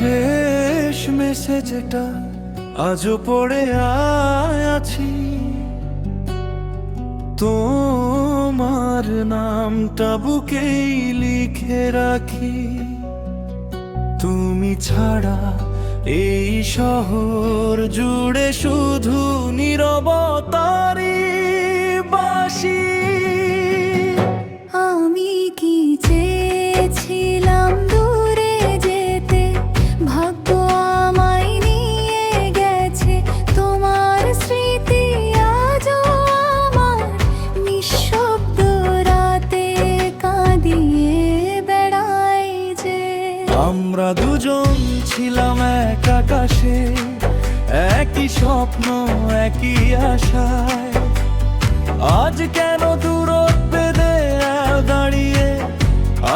শেষ মেসেজটা আজও পড়ে আছি, তোমার নামটা বুকেই লিখে রাখি। তুমি ছাড়া এই শহর জুড়ে শুধু নীরবতারই বাঁশি। আমি কি চেয়েছিলাম দূরে যেতে, ভাগ্য আমায় নিয়ে গেছে। তোমার স্মৃতি আজও আমার নিঃশব্দ রাতে কাঁদিয়ে বেড়ায় যে। আমরা দুজন ছিলাম এক আকাশে, একই স্বপ্ন একই আশায়। আজ কেন দূরত্বে দাঁড়িয়ে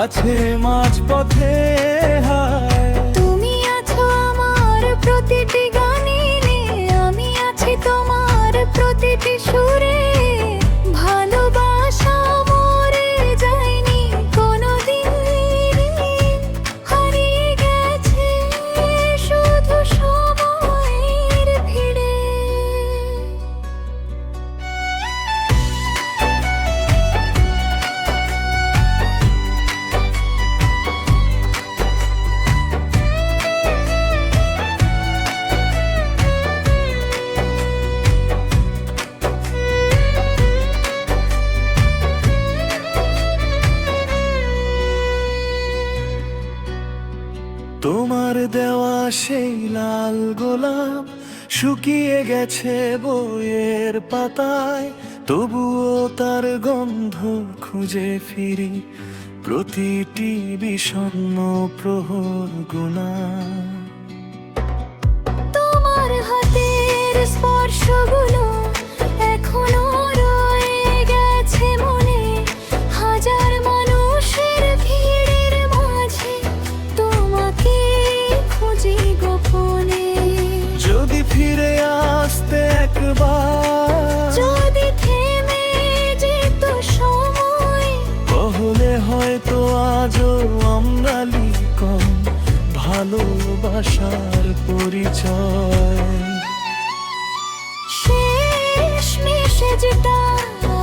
আছে মাঝপথে হায়। তুমি আছো আমার প্রতিটি গানে, আমি আছি তোমার প্রতিটি সুরে। ভালোবাসা মরে যায়নি কোনোদিন, হারিয়ে গেছে শুধু সময়ের ভিড়ে। তোমার দেওয়া সেই লাল গোলাপ শুকিয়ে গেছে বইয়ের পাতায়, তবুও তার গন্ধ খুঁজে ফিরি প্রতিটি বিষণ্ণ প্রহর গুণা। তোমার হাতের স্পর্শগুলো এখনো রয়ে গেছে মনে। হাজার মানুষের ভিড়ের মাঝে তোমাকে খুঁজি গোপনে। যদি ফিরে আসতে একবার, যদি থেমে যেত সময়, তাহলে হয়তো আজও আমরা লিখতাম ভালোবাসার পরিচয়। শেষ মেসেজটা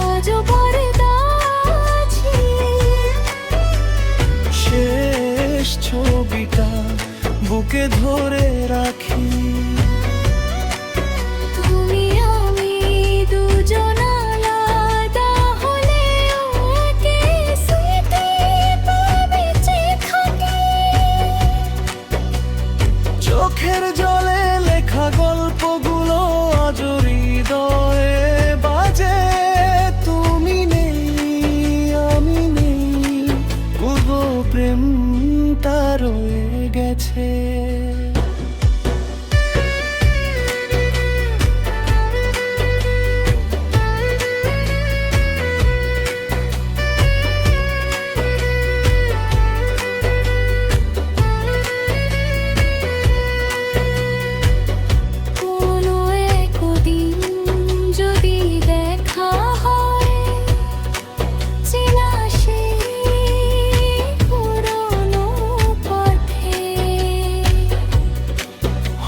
আজও পড়ে আছি, শেষ ছবিটা বুকে ধরে রাখি। তুমি আমি দুজন আলাদা হলেও একই স্মৃতিতে বেঁচে থাকি। চোখের জলে লেখা গল্পগুলো আজ হৃদয়ে বাজে। তুমি নেই আমি নেই, পূর্ব প্রেমটা রয়ে গেছে। কোনো একদিন যদি দেখা হয়, চেনা সেই পুরনো পথে,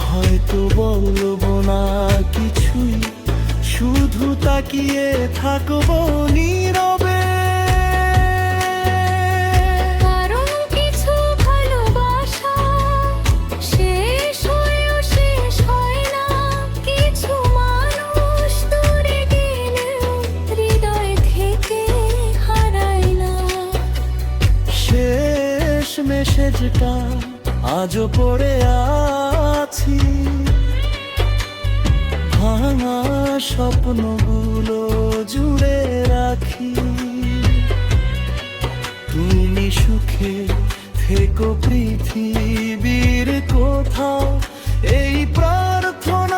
হয়তো বলবো না কিছুই, শুধু তাকিয়ে থাকবো নীরবে। কারণ কিছু ভালোবাসা শেষ হয়েও শেষ হয় না। কিছু মানুষ দূরে গেলেও হৃদয় থেকে হারায় না। শেষ মেসেজটা আজও পড়ে আছি, ভাঙা স্বপ্নগুলো জুড়ে রাখি। তুমি সুখে থেকো পৃথিবীর কোথাও, এই প্রার্থনা